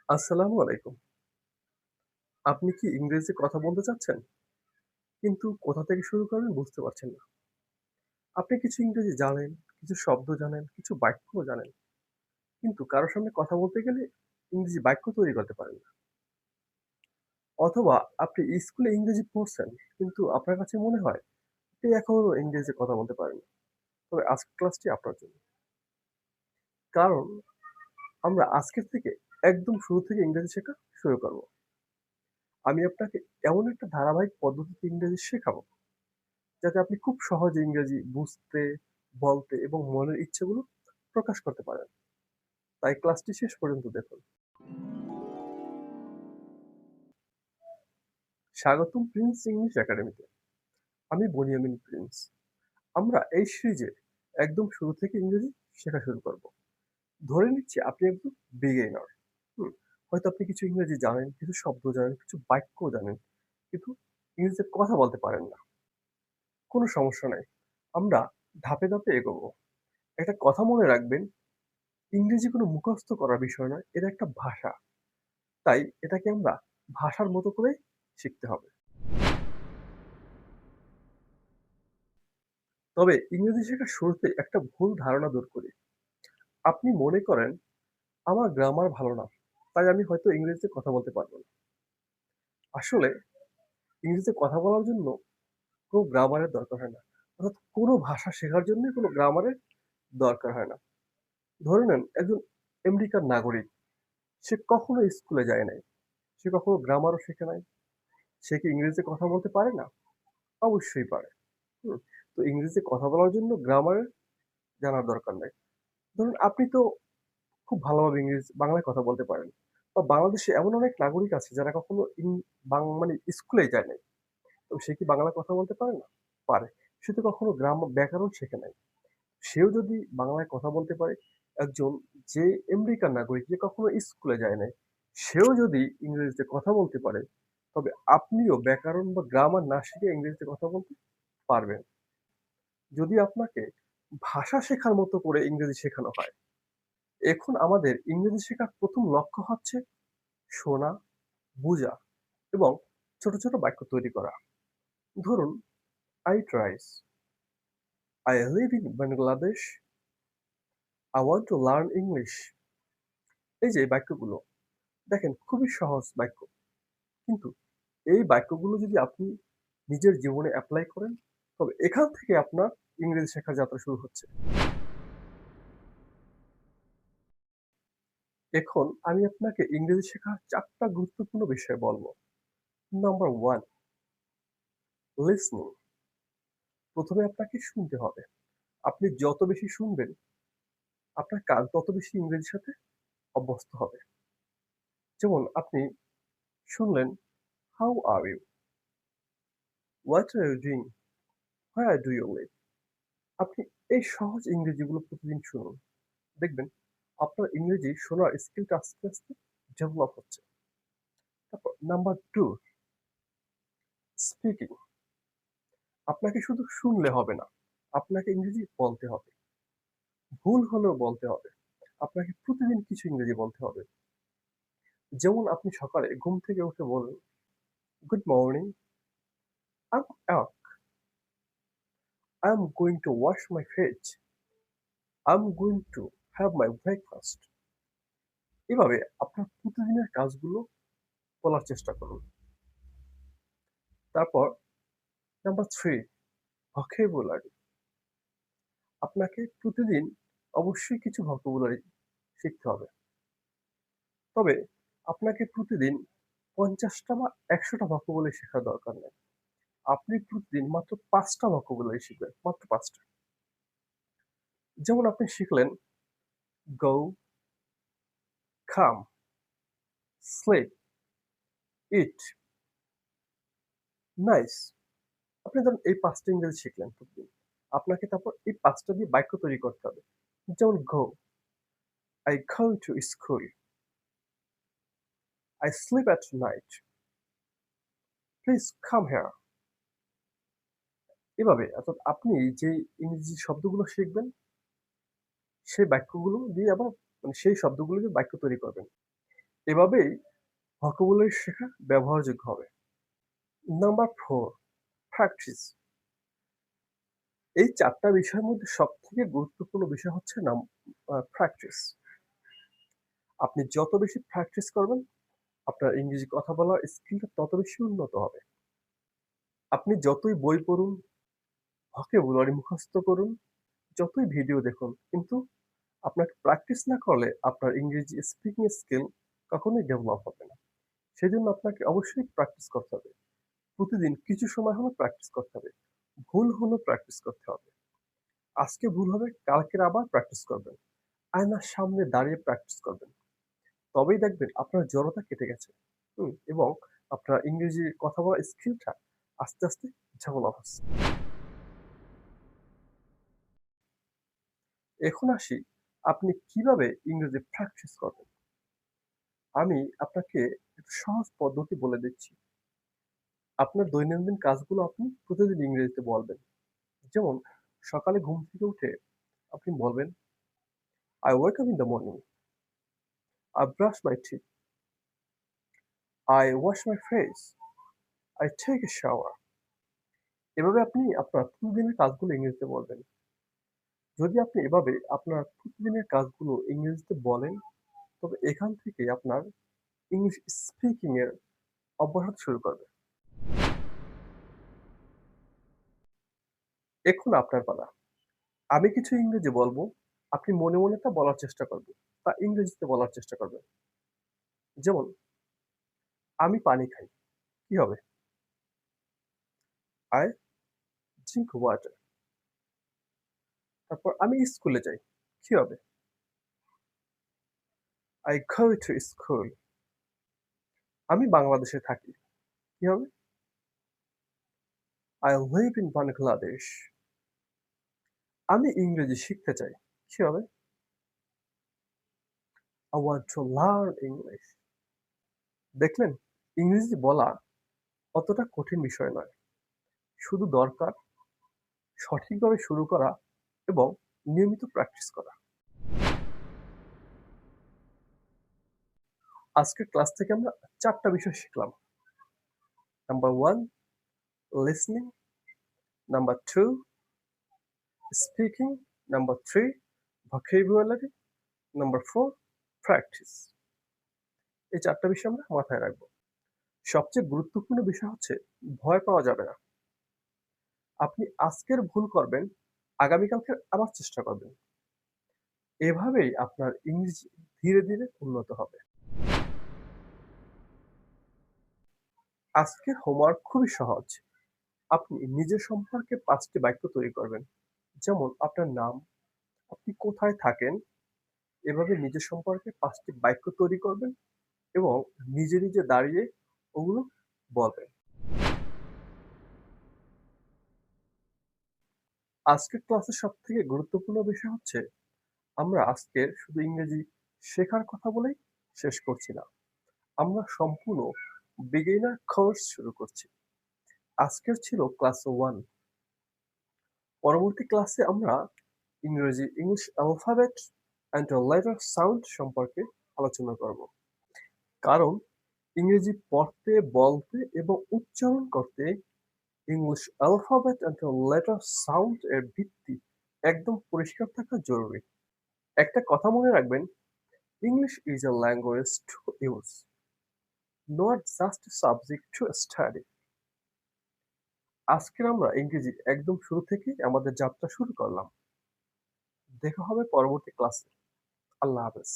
আসসালামু আলাইকুম। আপনি কি ইংরেজি কথা বলতে চাচ্ছেন? কিন্তু কোথা থেকে শুরু করবেন বুঝতে পারছেন না। আপনি কিছু ইংরেজি জানেন, কিছু শব্দ জানেন, কিছু বাক্যও জানেন। কিন্তু কারো সামনে কথা বলতে গেলে ইংরেজি বাক্য তৈরি করতে পারেন না। অথবা আপনি স্কুলে ইংরেজি পড়ছেন, কিন্তু আপনার কাছে মনে হয় আপনি এখনো ইংরেজিতে কথা বলতে পারেন না। তবে আজকের ক্লাসটি আপনার জন্য। কারণ আমরা আজকের থেকে একদম শুরু থেকে ইংরেজি শেখা শুরু করব। আমি আপনাকে এমন একটা ধারাবাহিক পদ্ধতিতে ইংরেজি শেখাবো যাতে আপনি খুব সহজে ইংরেজি বুঝতে, বলতে এবং মনের ইচ্ছেগুলো প্রকাশ করতে পারেন। তাই ক্লাসটি শেষ পর্যন্ত দেখুন। স্বাগতম প্রিন্স ইংলিশ একাডেমিতে। আমি বনিয়ামিন প্রিন্স। আমরা এই সিরিজে একদম শুরু থেকে ইংরেজি শেখা শুরু করব। ধরে নিচ্ছি আপনি একদম বিগিনার। হুম? হয়তো আপনি কিছু ইংরেজি জানেন, কিছু শব্দ জানেন, কিছু বাক্যও জানেন। কিন্তু ইংরেজিতে কথা বলতে পারেন না। কোনো সমস্যা নাই। আমরা ধাপে, ধাপে এগোবো। একটা কথা মনে রাখবেন, ইংরেজি কোনো মুখস্থ করার বিষয় নয়। এটা একটা ভাষা। তাই এটাকে আমরা ভাষার মতো করেই শিখতে হবে। তবে ইংরেজি শেখার শুরুতে একটা ভুল ধারণা দূর করি। আপনি মনে করেন, আমার গ্রামার ভালো না। তাই আমি হয়তো ইংরেজিতে কথা বলতে পারব না। আসলে ইংরেজিতে কথা বলার জন্য কোনো গ্রামারের দরকার হয় না। অর্থাৎ কোনো ভাষা শেখার জন্যই কোনো গ্রামারের দরকার হয় না। ধরে নেন একজন আমেরিকান নাগরিক। সে কখনো স্কুলে যায় নাই। সে কখনো গ্রামারও শেখে নাই। সে কি ইংরেজিতে কথা বলতে পারে না? অবশ্যই পারে। হুম? তো ইংরেজিতে কথা বলার জন্য গ্রামারের জানার দরকার নাই। ধরুন আপনি তো খুব ভালোভাবে বাংলায় কথা বলতে পারেন। বা বাংলাদেশে এমন অনেক নাগরিক আছে যারা কখনো মানে স্কুলেই যায় নাই। তো সে কি বাংলায় কথা বলতে পারে না? পারে। সে তো কখনো ব্যাকরণ শেখে নাই। সেও যদি বাংলায় কথা বলতে পারে, একজন যে আমেরিকান নাগরিক যে কখনো স্কুলে যায় নাই, সেও যদি ইংরেজিতে কথা বলতে পারে, তবে আপনিও ব্যাকরণ বা গ্রামার না শিখে ইংরেজিতে কথা বলতে পারবেন। যদি আপনাকে ভাষা শেখার মতো করে ইংরেজি শেখানো হয়, এখন আমাদের ইংরেজি শেখার প্রথম লক্ষ্য হচ্ছে শোনা, বুঝা এবং ছোট, ছোট বাক্য তৈরি করা। ধরুন, I tries, I live in Bangladesh, I want to learn English। এই যে এই বাক্যগুলো দেখেন খুবই সহজ বাক্য। কিন্তু এই বাক্যগুলো যদি আপনি নিজের জীবনে এপ্লাই করেন, তবে এখান থেকে আপনার ইংরেজি শেখার যাত্রা শুরু হচ্ছে। এখন আমি আপনাকে ইংরেজি শেখার ৪ টা গুরুত্বপূর্ণ বিষয় বলব। Number 1, listening. ১ম এ আপনাকে শুনতে হবে। আপনি যত বেশি শুনবেন, আপনার কান তত বেশি ইংরেজির সাথে অভ্যস্ত হবে। যেমন আপনি শুনলেন, "how are you? What are you doing? Where do you live?" আপনি এই সহজ ইংরেজিগুলো প্রতিদিন শুনুন। দেখবেন আপনার ইংরেজি শোনার স্কিলটা আস্তে, আস্তে ডেভেলপ হচ্ছে। তারপর নাম্বার 2, স্পিকিং। আপনাকে শুধু শুনলে হবে না। আপনাকে ইংরেজি বলতে হবে। ভুল হলেও বলতে হবে। আপনাকে প্রতিদিন কিছু ইংরেজি বলতে হবে। যেমন আপনি সকালে ঘুম থেকে উঠে বলুন, "good morning, I am up. I am going to wash my face. I am going to have my breakfast." এভাবে আপনার প্রতিদিনের কাজগুলো বলার চেষ্টা করুন। তারপর নাম্বার 3, vocabulary। আপনাকে প্রতিদিন অবশ্যই কিছু vocabulary শিখতে হবে। তবে আপনাকে প্রতিদিন ৫০ টা বা ১০০ টা vocabulary শেখার দরকার নেই। আপনি প্রতিদিন মাত্র ৫ টা vocabulary শিখবেন। মাত্র ৫ টা। যেমন আপনি শিখলেন go, come, sleep, eat, nice। আপনি ধরুন এই ৫ টা ইংরেজি শিখলেন প্রতিদিন। আপনাকে তারপর এই ৫ টা দিয়ে বাক্য তৈরি করতে হবে। যেমন go, I go to school, I sleep at night, please come here। এভাবে অর্থাৎ আপনি যে ইংরেজি শব্দগুলো শিখবেন, সেই বাক্যগুলো দিয়ে আবার মানে সেই শব্দগুলো দিয়ে বাক্য তৈরি করবেন। এভাবেই ভোকাবুলারি শেখা ব্যবহারযোগ্য হবে। Number 4, practice. এই ৪ টা বিষয়ের মধ্যে সবথেকে গুরুত্বপূর্ণ বিষয় হচ্ছে প্র্যাকটিস। আপনি যত বেশি প্র্যাকটিস করবেন, আপনার ইংরেজি কথা বলার স্কিলটা তত বেশি উন্নত হবে। আপনি যতই বই পড়ুন, ভোকাবুলারি মুখস্থ করুন, যতই ভিডিও দেখুন, কিন্তু আপনাকে প্র্যাকটিস না করলে আপনার ইংরেজি স্পিকিং স্কিল কখনোই ডেভেলপ হবে না। সেজন্য আপনাকে অবশ্যই প্র্যাকটিস করতে হবে। প্রতিদিন কিছু সময় হলেও প্র্যাকটিস করতে হবে। ভুল হলেও প্র্যাকটিস করতে হবে। আজকে ভুল হবে, কালকের আবার প্র্যাকটিস করবেন। আয়নার সামনে দাঁড়িয়ে প্র্যাকটিস করবেন। তবেই দেখবেন আপনার জড়তা কেটে গেছে। এবং আপনার ইংরেজি কথা বলার স্কিলটা আস্তে, আস্তে ডেভেলপ হচ্ছে। এখন আসি আপনি কিভাবে ইংরেজি প্র্যাকটিস করবেন। আমি আপনাকে একটা সহজ পদ্ধতি বলে দিচ্ছি। আপনার দৈনন্দিন কাজগুলো আপনি প্রতিদিন ইংরেজিতে বলবেন। যেমন সকালে ঘুম থেকে উঠে আপনি বলবেন, "I wake up in the morning. I brush my teeth. I wash my face. I take a shower." এভাবে আপনি আপনার প্রতিদিনের কাজগুলো ইংরেজিতে বলবেন। যদি আপনি এভাবে আপনার প্রতিদিনের কাজগুলো ইংরেজিতে বলেন, তবে এখান থেকে আপনার ইংলিশ স্পিকিং এর অভ্যাস শুরু করবে। এখন আপনার পালা। আমি কিছু ইংরেজি বলবো, আপনি মনে, মনে তা বলার চেষ্টা করবেন বা ইংরেজিতে বলার চেষ্টা করবেন। যেমন, আমি পানি খাই। কি হবে? I drink water. তারপর আমি স্কুলে যাই। কি হবে? I go to school. আমি বাংলাদেশে থাকি। কি হবে? I live in Bangladesh. আমি ইংরেজি শিখতে চাই। কি হবে? I want to learn English. দেখলেন? ইংরেজি বলা অতটা কঠিন বিষয় নয়। শুধু দরকার সঠিকভাবে শুরু করা এবং নিয়মিত প্র্যাকটিস করা। আজকের ক্লাস থেকে আমরা ৪ টা বিষয় শিখলাম। Number 1, listening, number 2, speaking, number 3, vocabulary, number 4, practice. এই ৪ টা বিষয় আমরা মাথায় রাখবো। সবচেয়ে গুরুত্বপূর্ণ বিষয় হচ্ছে ভয় পাওয়া যাবে না। আপনি আজকের ভুল করবেন, আগামীকালকে আবার চেষ্টা করবেন। এভাবেই আপনার ইংরেজি ধীরে, ধীরে উন্নত হবে। আজকের হোমওয়ার্ক খুবই সহজ। আপনি নিজের সম্পর্কে ৫ টি বাক্য তৈরি করবেন। যেমন আপনার নাম, আপনি কোথায় থাকেন, এভাবে নিজের সম্পর্কে ৫ টি বাক্য তৈরি করবেন এবং নিজে, নিজে দাঁড়িয়ে ওগুলো বলবেন। আজকের ক্লাসের সবথেকে গুরুত্বপূর্ণ বিষয় হচ্ছে আমরা আজকের শুধু ইংরেজি শেখার কথা বলেই শেষ করছি না। আমরা সম্পূর্ণ বিগিনার কোর্স শুরু করছি। আজকের ছিল ক্লাস 1। পরবর্তী ক্লাসে আমরা English alphabet and letter sound সম্পর্কে আলোচনা করব। কারণ ইংরেজি পড়তে, বলতে এবং উচ্চারণ করতে English alphabet and letter sound এর ভিত্তি একদম পরিষ্কার থাকা জরুরি। একটা কথা মনে রাখবেন, English is a language to use, not just a subject to study. আজকের আমরা ইংরেজি একদম শুরু থেকেই আমাদের যাত্রা শুরু করলাম। দেখা হবে পরবর্তী ক্লাসে। আল্লাহ হাফেজ।